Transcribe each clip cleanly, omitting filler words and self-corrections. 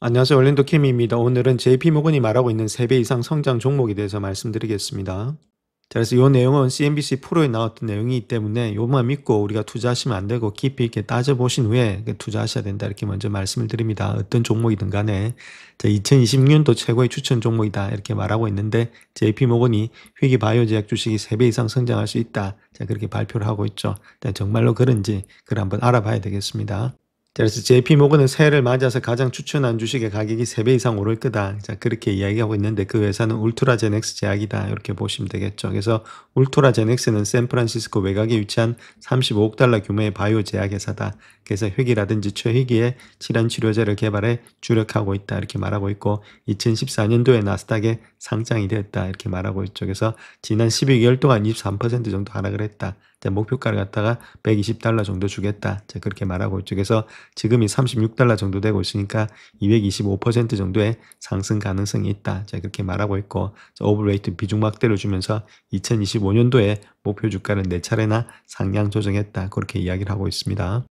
안녕하세요. 얼랜도 케미입니다. 오늘은 JP모건이 말하고 있는 3배 이상 성장 종목에 대해서 말씀드리겠습니다. 자, 그래서 이 내용은 CNBC 프로에 나왔던 내용이기 때문에 요만 믿고 우리가 투자하시면 안 되고 깊이 있게 따져보신 후에 투자하셔야 된다. 이렇게 먼저 말씀을 드립니다. 어떤 종목이든 간에. 자, 2026년도 최고의 추천 종목이다. 이렇게 말하고 있는데 JP모건이 회기 바이오 제약 주식이 3배 이상 성장할 수 있다. 자, 그렇게 발표를 하고 있죠. 정말로 그런지 그걸 한번 알아봐야 되겠습니다. 자, 그래서 JP모건은 새해를 맞아서 가장 추천한 주식의 가격이 3배 이상 오를 거다. 자, 그렇게 이야기하고 있는데 그 회사는 울트라제넥스 제약이다. 이렇게 보시면 되겠죠. 그래서 울트라제넥스는 샌프란시스코 외곽에 위치한 35억 달러 규모의 바이오 제약 회사다. 그래서 회기라든지 최회기에 질환 치료제를 개발해 주력하고 있다. 이렇게 말하고 있고 2014년도에 나스닥에 상장이 되었다. 이렇게 말하고 있죠. 그래서 지난 12개월 동안 23% 정도 하락을 했다. 자, 목표가를 갖다가 120달러 정도 주겠다. 자, 그렇게 말하고 있죠. 그래서 지금이 36달러 정도 되고 있으니까 225% 정도의 상승 가능성이 있다. 자, 그렇게 말하고 있고, 오버웨이트 비중 확대를 주면서 2025년도에 목표 주가를 4차례나 상향 조정했다. 그렇게 이야기를 하고 있습니다.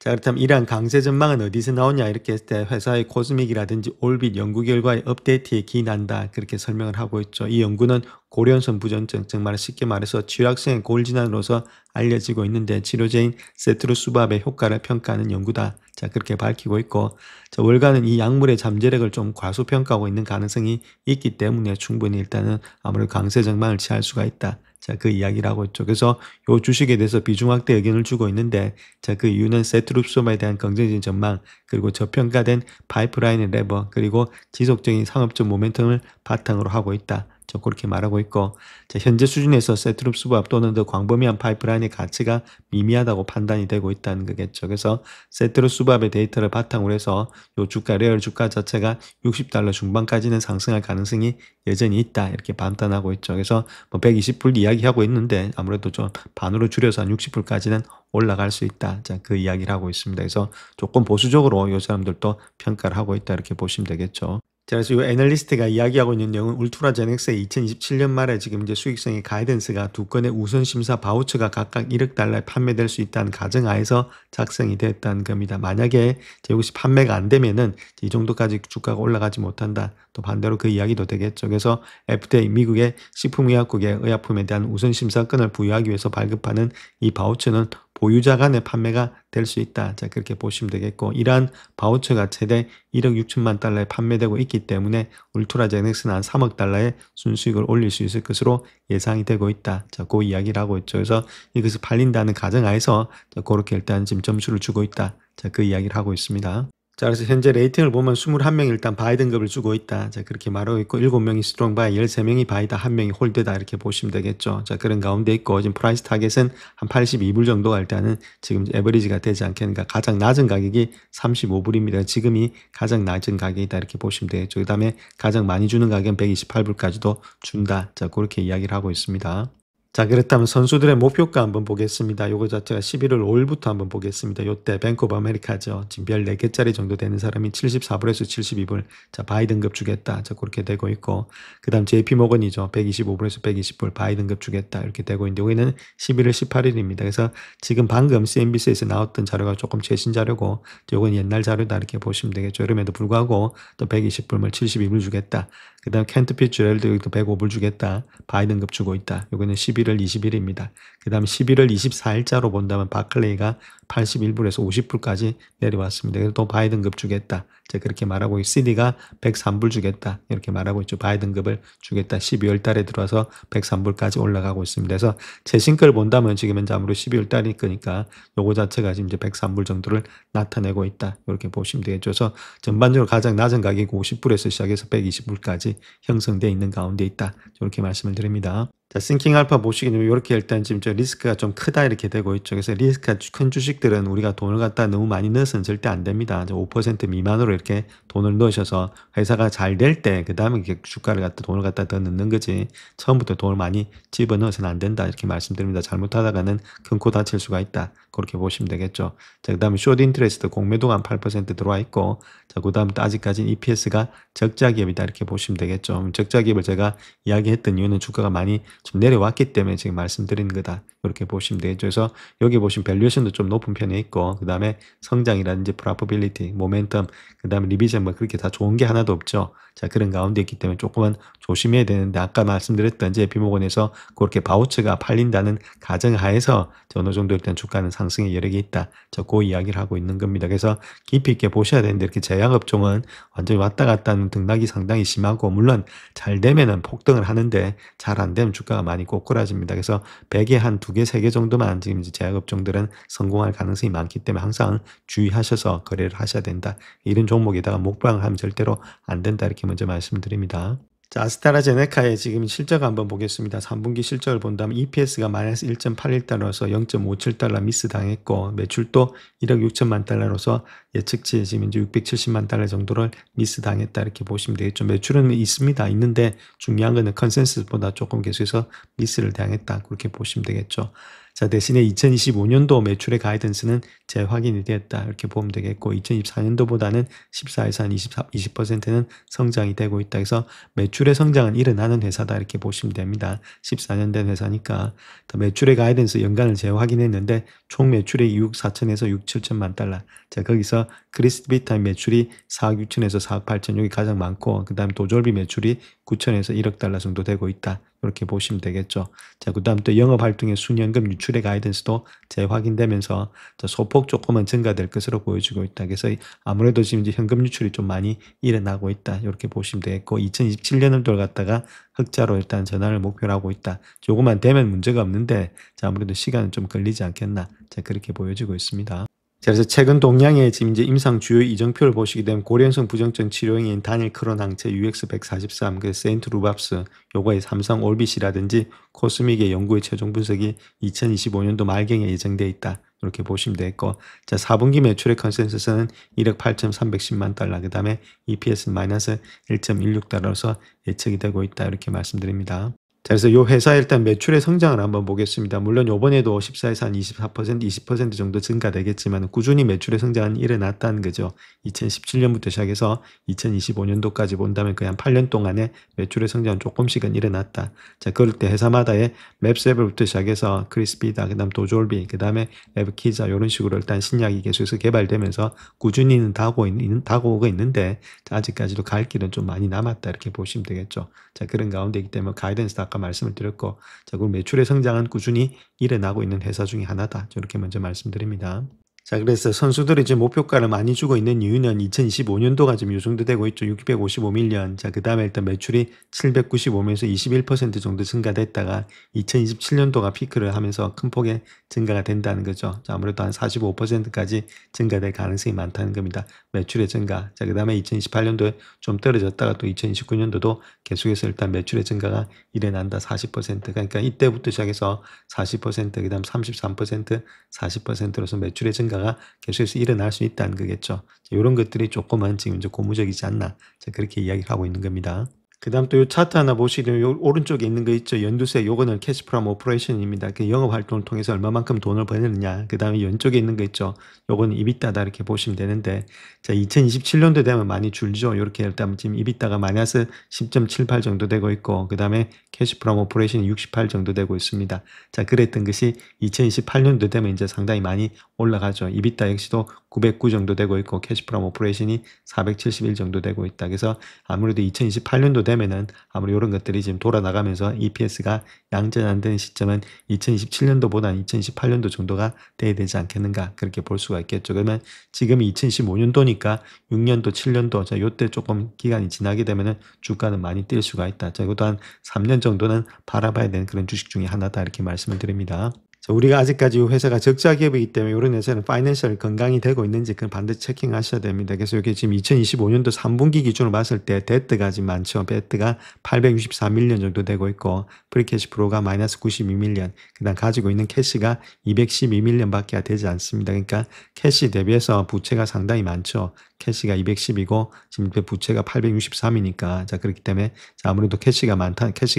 자, 그렇다면 이러한 강세 전망은 어디서 나오냐 이렇게 했을 때 회사의 코스믹이라든지 올빛 연구 결과의 업데이트에 기인한다 그렇게 설명을 하고 있죠. 이 연구는 고련선 부전증, 정말 쉽게 말해서 취약성의 골질환으로서 알려지고 있는데 치료제인 세트루수밥의 효과를 평가하는 연구다. 자, 그렇게 밝히고 있고, 월가는 이 약물의 잠재력을 좀 과소평가하고 있는 가능성이 있기 때문에 충분히 일단은 아무래도 강세 전망을 취할 수가 있다. 자, 그 이야기를 하고 있죠. 그래서 요 주식에 대해서 비중 확대 의견을 주고 있는데, 자, 그 이유는 세트룹소마에 대한 긍정적인 전망, 그리고 저평가된 파이프라인의 레버, 그리고 지속적인 상업적 모멘텀을 바탕으로 하고 있다. 저 그렇게 말하고 있고, 자, 현재 수준에서 세트룹 수밥 또는 더 광범위한 파이프라인의 가치가 미미하다고 판단이 되고 있다는 거겠죠. 그래서 세트룹 수밥의 데이터를 바탕으로 해서 요 주가, 레얼 주가 자체가 60달러 중반까지는 상승할 가능성이 여전히 있다. 이렇게 판단하고 있죠. 그래서 뭐 120불 이야기하고 있는데 아무래도 좀 반으로 줄여서 한 60불까지는 올라갈 수 있다. 자, 그 이야기를 하고 있습니다. 그래서 조금 보수적으로 요 사람들도 평가를 하고 있다. 이렇게 보시면 되겠죠. 자, 그래서 이 애널리스트가 이야기하고 있는 내용은 울트라제넥스의 2027년 말에 지금 이제 수익성의 가이던스가 두 건의 우선 심사 바우처가 각각 1억 달러에 판매될 수 있다는 가정하에서 작성이 됐다는 겁니다. 만약에 이것이 판매가 안 되면은 이 정도까지 주가가 올라가지 못한다. 또 반대로 그 이야기도 되겠죠. 그래서 FDA 미국의 식품의약국의 의약품에 대한 우선 심사권을 부여하기 위해서 발급하는 이 바우처는 보유자 간의 판매가 될 수 있다. 자, 그렇게 보시면 되겠고, 이러한 바우처가 최대 1억 6천만 달러에 판매되고 있기 때문에 울트라제넥스는 한 3억 달러의 순수익을 올릴 수 있을 것으로 예상이 되고 있다. 자, 그 이야기를 하고 있죠. 그래서 이것을 팔린다는 가정하에서 그렇게 일단 지금 점수를 주고 있다. 자, 그 이야기를 하고 있습니다. 자, 그래서 현재 레이팅을 보면 21명이 일단 바이 등급을 주고 있다. 자, 그렇게 말하고 있고, 7명이 스트롱 바이, 13명이 바이다, 1명이 홀드다. 이렇게 보시면 되겠죠. 자, 그런 가운데 있고, 지금 프라이스 타겟은 한 82불 정도가 일단은 지금 에버리지가 되지 않겠는가. 가장 낮은 가격이 35불입니다. 지금이 가장 낮은 가격이다. 이렇게 보시면 되겠죠. 그 다음에 가장 많이 주는 가격은 128불까지도 준다. 자, 그렇게 이야기를 하고 있습니다. 자, 그렇다면 선수들의 목표가 한번 보겠습니다. 요거 자체가 11월 5일부터 한번 보겠습니다. 요때 뱅크 오브 아메리카죠. 지금 별 4개짜리 정도 되는 사람이 74불에서 72불. 자, 바이 등급 주겠다. 자, 그렇게 되고 있고. 그 다음 JP모건이죠. 125불에서 120불 바이 등급 주겠다. 이렇게 되고 있는데, 여기는 11월 18일입니다. 그래서 지금 방금 CNBC에서 나왔던 자료가 조금 최신 자료고, 요건 옛날 자료다. 이렇게 보시면 되겠죠. 이름에도 불구하고 또 120불, 72불 주겠다. 그 다음 켄트 피츠제럴드 여기도 105불 주겠다. 바이 등급 주고 있다. 요거는 11월 20일입니다. 그 다음 11월 24일자로 본다면 바클레이가 81불에서 50불까지 내려왔습니다. 그래서 또 바이 등급 주겠다. 제가 그렇게 말하고 CD가 103불 주겠다. 이렇게 말하고 있죠. 바이 등급을 주겠다. 12월 달에 들어와서 103불까지 올라가고 있습니다. 그래서 최신가를 본다면 지금 현재 아무래도 12월 달일 거니까 요거 자체가 지금 이제 103불 정도를 나타내고 있다. 이렇게 보시면 되겠죠. 그래서 전반적으로 가장 낮은 가격이 50불에서 시작해서 120불까지 형성되어 있는 가운데 있다. 이렇게 말씀을 드립니다. 자, 싱킹 알파 보시게 되면 이렇게 일단 지금 저 리스크가 좀 크다 이렇게 되고 있죠. 그래서 리스크가 큰 주식들은 우리가 돈을 갖다 너무 많이 넣어서는 절대 안 됩니다. 5% 미만으로 이렇게 돈을 넣으셔서 회사가 잘 될 때 그 다음에 주가를 갖다 돈을 갖다 더 넣는 거지 처음부터 돈을 많이 집어넣어서는 안 된다 이렇게 말씀드립니다. 잘못하다가는 큰 코 다칠 수가 있다. 그렇게 보시면 되겠죠. 자, 그 다음에 숏 인트레스트 공매도가 한 8% 들어와 있고, 자, 그 다음부터 아직까지는 EPS가 적자 기업이다 이렇게 보시면 되겠죠. 적자 기업을 제가 이야기했던 이유는 주가가 많이 좀 내려왔기 때문에 지금 말씀드리는 거다. 이렇게 보시면 되겠죠. 그래서 여기 보시면 밸류에이션도 좀 높은 편에 있고 그다음에 성장이라든지 프로바빌리티, 모멘텀, 그다음에 리비전 뭐 그렇게 다 좋은 게 하나도 없죠. 자, 그런 가운데 있기 때문에 조금은 조심해야 되는데 아까 말씀드렸던 JP모건에서 그렇게 바우처가 팔린다는 가정하에서 어느 정도 일단 주가는 상승의 여력이 있다. 그 이야기를 하고 있는 겁니다. 그래서 깊이 있게 보셔야 되는데 이렇게 제약업종은 완전히 왔다 갔다 하는 등락이 상당히 심하고 물론 잘 되면은 폭등을 하는데 잘 안 되면 주가가 많이 꼬꾸라집니다. 그래서 100에 한 2개, 3개 정도만 지금 이제 제약업종들은 성공할 가능성이 많기 때문에 항상 주의하셔서 거래를 하셔야 된다. 이런 종목에다가 목방을 하면 절대로 안 된다. 이렇게 먼저 말씀드립니다. 자, 아스트라제네카의 지금 실적 한번 보겠습니다. 3분기 실적을 본다면 EPS가 마이너스 1.81달러로서 0.57달러 미스 당했고 매출도 1억 6천만 달러로서 예측치 지금 이제 670만 달러 정도를 미스 당했다 이렇게 보시면 되겠죠. 매출은 있습니다. 있는데 중요한 거는 컨센서스보다 조금 계속해서 미스를 당했다 그렇게 보시면 되겠죠. 자, 대신에 2025년도 매출의 가이던스는 재확인이 되었다 이렇게 보면 되겠고 2024년도보다는 14에서 한 20%는 성장이 되고 있다. 그래서 매출의 성장은 일어나는 회사다 이렇게 보시면 됩니다. 14년 된 회사니까 매출의 가이던스 연간을 재확인했는데 총 매출의 2억 4천에서 6, 7천만 달러. 자, 거기서 크리스비타임 매출이 4억 6천에서 4억 8천 여기 가장 많고 그 다음 도졸비 매출이 9천에서 1억 달러 정도 되고 있다. 이렇게 보시면 되겠죠. 자, 그 다음 또 영업활동의 순연금 유출의 가이던스도 재확인되면서 소폭 조금은 증가될 것으로 보여지고 있다. 그래서 아무래도 지금 이제 현금 유출이 좀 많이 일어나고 있다. 이렇게 보시면 되겠고 2027년을 갖다가 흑자로 일단 전환을 목표로 하고 있다. 조금만 되면 문제가 없는데 자, 아무래도 시간은 좀 걸리지 않겠나. 자, 그렇게 보여지고 있습니다. 자, 그래서 최근 동향의 지금 이제 임상 주요 이정표를 보시게 되면 고련성 부정증 치료용인 단일 크론 항체 UX143, 그 세인트 루밥스, 요거의 삼성 올빗이라든지 코스믹의 연구의 최종 분석이 2025년도 말경에 예정돼 있다. 이렇게 보시면 되겠고, 자, 4분기 매출의 컨센서스는 1억 8,310만 달러, 그 다음에 EPS는 마이너스 1.16달러로서 예측이 되고 있다. 이렇게 말씀드립니다. 자, 그래서 이 회사 일단 매출의 성장을 한번 보겠습니다. 물론 요번에도 14에서 한 24%, 20% 정도 증가되겠지만 꾸준히 매출의 성장은 일어났다는 거죠. 2017년부터 시작해서 2025년도까지 본다면 거의 한 8년 동안에 매출의 성장은 조금씩은 일어났다. 자, 그럴 때 회사마다의 맵스앱부터 시작해서 크리스피다, 그 다음 도졸비, 그 다음에 앱키자 이런 식으로 일단 신약이 계속해서 개발되면서 꾸준히는 다가오고 있는데 자, 아직까지도 갈 길은 좀 많이 남았다 이렇게 보시면 되겠죠. 자, 그런 가운데이기 때문에 가이던스도 아까 말씀을 드렸고, 자, 그리고 매출의 성장은 꾸준히 일어나고 있는 회사 중에 하나다. 저렇게 먼저 말씀드립니다. 자, 그래서 선수들이 이제 목표가를 많이 주고 있는 이유는 2025년도가 지금 요 정도 되고 있죠. 655밀리언. 자, 그 다음에 일단 매출이 795밀리언에서 21% 정도 증가됐다가 2027년도가 피크를 하면서 큰 폭의 증가가 된다는 거죠. 자, 아무래도 한 45%까지 증가될 가능성이 많다는 겁니다. 매출의 증가. 자, 그 다음에 2028년도에 좀 떨어졌다가 또 2029년도도 계속해서 일단 매출의 증가가 일어난다. 40%. 그러니까 이때부터 시작해서 40%, 그 다음 33%, 40%로서 매출의 증가가 계속해서 일어날 수 있다는 거겠죠. 이런 것들이 조금은 지금 이제 고무적이지 않나. 그렇게 이야기를 하고 있는 겁니다. 그 다음 또 이 차트 하나 보시면 요 오른쪽에 있는 거 있죠. 연두색 요거는 캐시 프롬 오퍼레이션입니다. 그 영업 활동을 통해서 얼마만큼 돈을 버느냐. 그 다음에 왼쪽에 있는 거 있죠. 요거는 이비타다 이렇게 보시면 되는데 자, 2027년도 되면 많이 줄죠. 이렇게 일단 지금 이비타가 마이너스 10.78 정도 되고 있고 그 다음에 캐시 프롬 오퍼레이션이 68 정도 되고 있습니다. 자, 그랬던 것이 2028년도 되면 이제 상당히 많이 올라가죠. 이비타 역시도 909 정도 되고 있고 캐시 프롬 오퍼레이션이 471 정도 되고 있다. 그래서 아무래도 2028년도 되면은 아무리 이런 것들이 지금 돌아나가면서 EPS가 양전환되는 시점은 2027년도보다는 2028년도 정도가 돼야 되지 않겠는가 그렇게 볼 수가 있겠죠. 그러면 지금이 2025년도니까 6년도, 7년도 자 요때 조금 기간이 지나게 되면은 주가는 많이 뛸 수가 있다. 자, 이것도 한 3년 정도는 바라봐야 되는 그런 주식 중에 하나다 이렇게 말씀을 드립니다. 우리가 아직까지 이 회사가 적자 기업이기 때문에 이런 회사는 파이낸셜 건강이 되고 있는지 그건 반드시 체킹하셔야 됩니다. 그래서 이게 지금 2025년도 3분기 기준으로 봤을 때 데트가 지금 많죠. 데트가 864밀리언 정도 되고 있고 프리캐시 프로가 마이너스 92밀리언, 그다음 가지고 있는 캐시가 212밀리언 밖에 되지 않습니다. 그러니까 캐시 대비해서 부채가 상당히 많죠. 캐시가 210이고 지금 부채가 863이니까 자, 그렇기 때문에 자, 아무래도 캐시가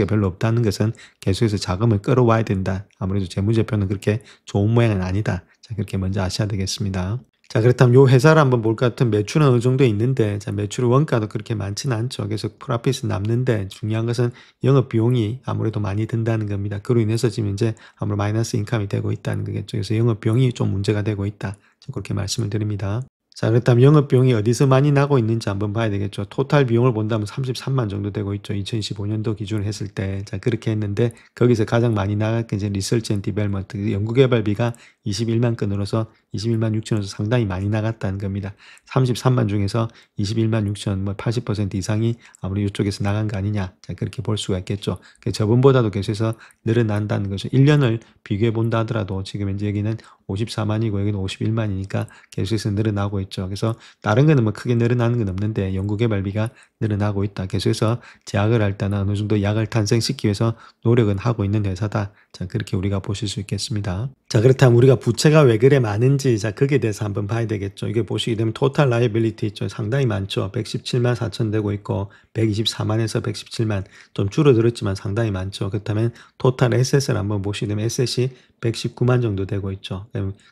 별로 없다는 것은 계속해서 자금을 끌어와야 된다. 아무래도 재무제표는 그렇게 좋은 모양은 아니다. 자, 그렇게 먼저 아셔야 되겠습니다. 자, 그렇다면 요 회사를 한번 볼 것 같으면 매출은 어느 정도 있는데, 자, 매출 원가도 그렇게 많지는 않죠. 그래서 프로핏은 남는데 중요한 것은 영업 비용이 아무래도 많이 든다는 겁니다. 그로 인해서 지금 이제 아무래도 마이너스 인컴이 되고 있다는 거겠죠. 그래서 영업 비용이 좀 문제가 되고 있다. 그렇게 말씀을 드립니다. 자, 그렇다면 영업 비용이 어디서 많이 나고 있는지 한번 봐야 되겠죠. 토탈 비용을 본다면 33만 정도 되고 있죠. 2015년도 기준으로 했을 때. 자, 그렇게 했는데 거기서 가장 많이 나갈 게 이제 리서치 앤 디벨opment, 연구개발비가 21만 건으로서 21만 6천원에서 상당히 많이 나갔다는 겁니다. 33만 중에서 21만 6천, 뭐 80% 이상이 아무리 이쪽에서 나간 거 아니냐. 자, 그렇게 볼 수가 있겠죠. 저번보다도 계속해서 늘어난다는 거죠. 1년을 비교해 본다 하더라도 지금 이제 여기는 54만이고 여기는 51만이니까 계속해서 늘어나고 있죠. 그래서 다른 거는 뭐 크게 늘어나는 건 없는데 연구개발비가 늘어나고 있다. 계속해서 제약을 할 때는 어느 정도 약을 탄생시키기 위해서 노력은 하고 있는 회사다. 자, 그렇게 우리가 보실 수 있겠습니다. 자, 그렇다면 우리가 부채가 왜 그래 많은지, 자, 거기에 대해서 한번 봐야 되겠죠. 이게 보시게 되면 토탈 라이빌리티 있죠. 상당히 많죠. 117만 4천 되고 있고 124만에서 117만, 좀 줄어들었지만 상당히 많죠. 그렇다면 토탈 에셋을 한번 보시게 되면 에셋이 119만 정도 되고 있죠.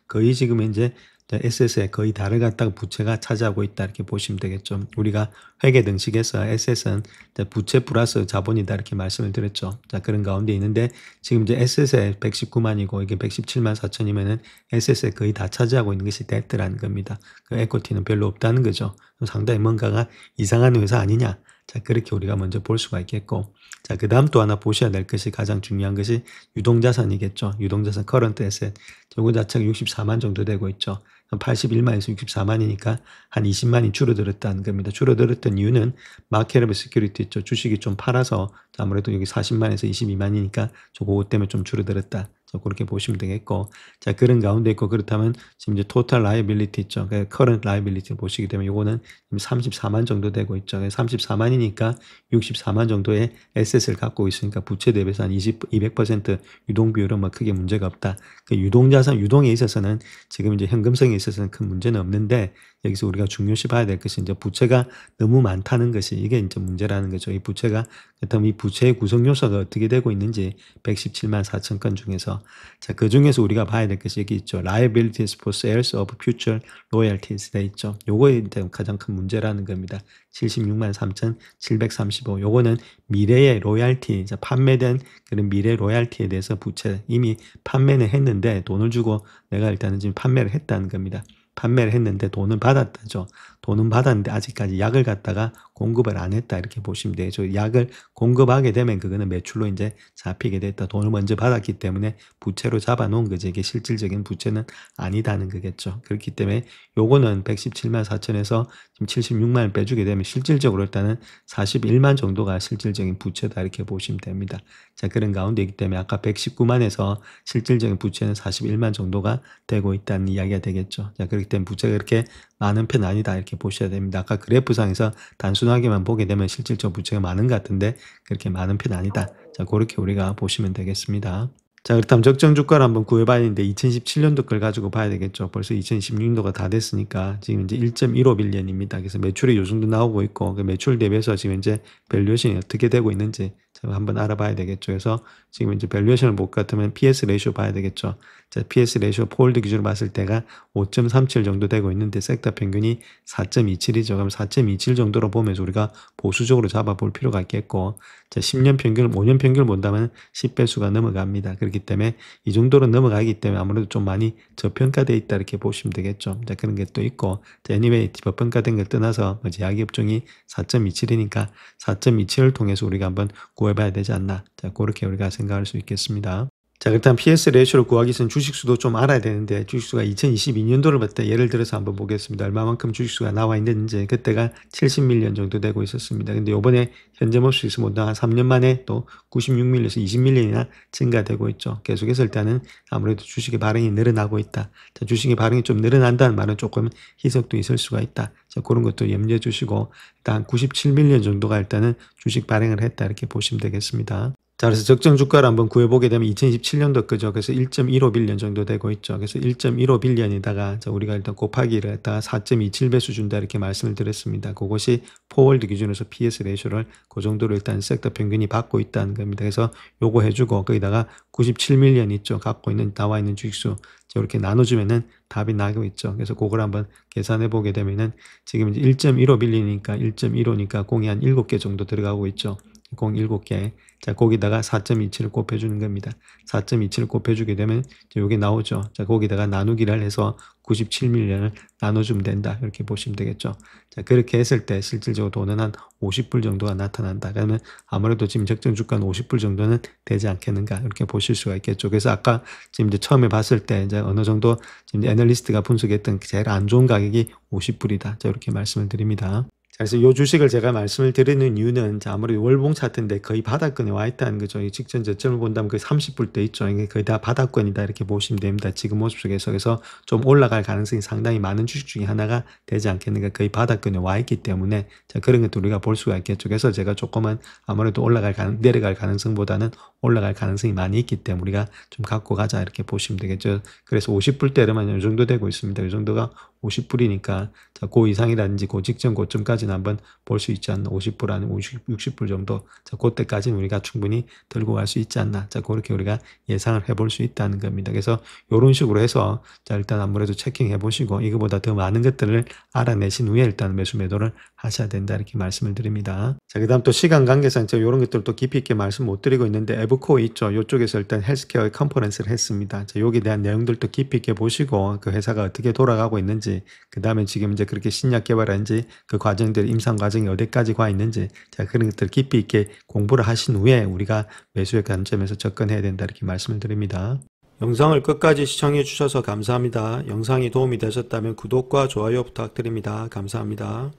거의 지금 이제 에셋의 거의 다를 갖다가 부채가 차지하고 있다, 이렇게 보시면 되겠죠. 우리가 회계 등식에서 에셋은 부채 플러스 자본이다, 이렇게 말씀을 드렸죠. 자, 그런 가운데 있는데 지금 이제 에셋의 119만이고 이게 117만 4천이면은 에셋의 거의 다 차지하고 있는 것이 뎁트라는 겁니다. 그 에코티는 별로 없다는 거죠. 상당히 뭔가가 이상한 회사 아니냐. 자, 그렇게 우리가 먼저 볼 수가 있겠고, 자, 그 다음 또 하나 보셔야 될 것이, 가장 중요한 것이 유동자산이겠죠. 유동자산 커런트 에셋. 요거 자체가 64만 정도 되고 있죠. 81만에서 64만이니까 한 20만이 줄어들었다는 겁니다. 줄어들었던 이유는 마켓 오브 시큐리티 있죠. 주식이 좀 팔아서 아무래도 여기 40만에서 22만이니까 그것 때문에 좀 줄어들었다. 그렇게 보시면 되겠고, 자, 그런 가운데 있고, 그렇다면 지금 이제 토탈 라이빌리티 있죠. 커런트 라이빌리티를 보시게 되면 요거는 34만 정도 되고 있죠. 34만이니까 64만 정도의 에셋을 갖고 있으니까 부채 대비해서 한 200% 유동 비율은 뭐 크게 문제가 없다. 그 유동자산 유동에 있어서는 지금 이제 현금성에 있어서는 큰 문제는 없는데, 여기서 우리가 중요시 봐야 될 것이 이제 부채가 너무 많다는 것이, 이게 이제 문제라는 거죠. 이 부채가, 그렇다면 이 부채의 구성 요소가 어떻게 되고 있는지 117만 4천 건 중에서, 자, 그 중에서 우리가 봐야 될 것이 여기 있죠. Liabilities for sales of future royalties 돼 있죠. 요거에 가장 큰 문제라는 겁니다. 76만 3,735. 요거는 미래의 로얄티, 자, 판매된 그런 미래 로얄티에 대해서 부채, 이미 판매는 했는데 돈을 주고 내가 일단은 지금 판매를 했다는 겁니다. 판매를 했는데 돈은 받았다죠. 돈은 받았는데 아직까지 약을 갖다가 공급을 안 했다, 이렇게 보시면 되죠. 약을 공급하게 되면 그거는 매출로 이제 잡히게 됐다. 돈을 먼저 받았기 때문에 부채로 잡아놓은 거죠. 이게 실질적인 부채는 아니다는 거겠죠. 그렇기 때문에 요거는 117만 4천에서 지금 76만을 빼주게 되면 실질적으로 일단은 41만 정도가 실질적인 부채다, 이렇게 보시면 됩니다. 자, 그런 가운데 있기 때문에 아까 119만에서 실질적인 부채는 41만 정도가 되고 있다는 이야기가 되겠죠. 자, 그렇기 때문에 부채가 그렇게 많은 편 아니다, 이렇게 보셔야 됩니다. 아까 그래프상에서 단순하게만 보게 되면 실질적 부채가 많은 것 같은데 그렇게 많은 편 아니다. 자, 그렇게 우리가 보시면 되겠습니다. 자, 그렇다면 적정 주가를 한번 구해봐야 되는데 2017년도 걸 가지고 봐야 되겠죠. 벌써 2016년도가 다 됐으니까 지금 이제 1.15빌리언입니다. 그래서 매출이 요 정도 나오고 있고, 그 매출 대비해서 지금 이제 밸류에이션이 어떻게 되고 있는지 한번 알아봐야 되겠죠. 그래서 지금 이제 밸류에이션을 볼 것 같으면 PS 레이쇼 봐야 되겠죠. 자, PS 레이쇼 폴드 기준으로 봤을 때가 5.37 정도 되고 있는데 섹터 평균이 4.27이죠. 그럼 4.27 정도로 보면서 우리가 보수적으로 잡아볼 필요가 있겠고, 자, 10년 평균, 5년 평균을 본다면 10배수가 넘어갑니다. 그렇기 때문에 이 정도로 넘어가기 때문에 아무래도 좀 많이 저평가되어 있다, 이렇게 보시면 되겠죠. 자, 그런 게 또 있고, 자, anyway, 저평가된 걸 떠나서 제약이 업종이 4.27이니까 4.27을 통해서 우리가 한번 구해봐야 되지 않나. 자, 그렇게 우리가 생각할 수 있겠습니다. 자, 일단 PS 레이쇼를 구하기 위해서는 주식수도 좀 알아야 되는데, 주식수가 2022년도를 봤을 때 예를 들어서 한번 보겠습니다. 얼마만큼 주식수가 나와 있는지. 그때가 70밀리언 정도 되고 있었습니다. 근데 요번에 현재 몹시 있으면 한 3년 만에 또 96밀리언에서 20밀리언이나 증가되고 있죠. 계속해서 일단은 아무래도 주식의 발행이 늘어나고 있다. 자, 주식의 발행이 좀 늘어난다는 말은 조금 희석도 있을 수가 있다. 자, 그런 것도 염두해 주시고, 일단 97밀리언 정도가 일단은 주식 발행을 했다, 이렇게 보시면 되겠습니다. 자, 그래서 적정 주가를 한번 구해보게 되면 2027년도 거죠. 그래서 1.15빌리언 정도 되고 있죠. 그래서 1.15빌리언에다가 우리가 일단 곱하기를 했다가 4.27배수 준다, 이렇게 말씀을 드렸습니다. 그것이 포월드 기준에서 PS 레이쇼를 그 정도로 일단 섹터 평균이 받고 있다는 겁니다. 그래서 요거 해주고 거기다가 97밀리언 있죠. 갖고 있는, 나와 있는 주식수. 이렇게 나눠주면은 답이 나고 있죠. 그래서 그걸 한번 계산해 보게 되면은 지금 이제 1.15 빌리니까 1.15니까 공이 한 7개 정도 들어가고 있죠. 공 7개. 자, 거기다가 4.27을 곱해주는 겁니다. 4.27을 곱해주게 되면 이게 나오죠. 자, 거기다가 나누기를 해서 97밀리언을 나눠주면 된다. 이렇게 보시면 되겠죠. 자, 그렇게 했을 때 실질적으로 돈은 한 50불 정도가 나타난다. 그러면 아무래도 지금 적정 주가는 50불 정도는 되지 않겠는가. 이렇게 보실 수가 있겠죠. 그래서 아까 지금 이제 처음에 봤을 때 이제 어느 정도 지금 애널리스트가 분석했던 제일 안 좋은 가격이 50불이다. 자, 이렇게 말씀을 드립니다. 자, 그래서 이 주식을 제가 말씀을 드리는 이유는 아무래도 월봉 차트인데 거의 바닥권에 와 있다는 거죠. 이 직전 저점을 본다면 거의 30불대 있죠. 이게 거의 다 바닥권이다 이렇게 보시면 됩니다. 지금 모습 속에서. 그래서 좀 올라갈 가능성이 상당히 많은 주식 중에 하나가 되지 않겠는가. 거의 바닥권에 와 있기 때문에 자, 그런 것도 우리가 볼 수가 있겠죠. 그래서 제가 조금은 아무래도 내려갈 가능성보다는 올라갈 가능성이 많이 있기 때문에 우리가 좀 갖고 가자 이렇게 보시면 되겠죠. 그래서 50불대로만 이 정도 되고 있습니다. 이 정도가 50불이니까 자, 그 이상이라든지 그 직전 고점까지는 한번 볼 수 있지 않나. 50불 아니면 60불 정도. 자, 그때까지는 우리가 충분히 들고 갈 수 있지 않나. 자, 그렇게 우리가 예상을 해볼 수 있다는 겁니다. 그래서 이런 식으로 해서 자, 일단 아무래도 체킹해 보시고 이거보다 더 많은 것들을 알아내신 후에 일단 매수 매도를 하셔야 된다. 이렇게 말씀을 드립니다. 자, 그 다음 또 시간 관계상 제가 이런 것들 또 깊이 있게 말씀 못 드리고 있는데 에브코어 있죠. 이쪽에서 일단 헬스케어의 컨퍼런스를 했습니다. 자, 여기에 대한 내용들도 깊이 있게 보시고 그 회사가 어떻게 돌아가고 있는지 그 다음에 지금 이제 그렇게 신약 개발하는지 그 과정들 임상 과정이 어디까지 가 있는지 자, 그런 것들 깊이 있게 공부를 하신 후에 우리가 매수의 관점에서 접근해야 된다. 이렇게 말씀을 드립니다. 영상을 끝까지 시청해 주셔서 감사합니다. 영상이 도움이 되셨다면 구독과 좋아요 부탁드립니다. 감사합니다.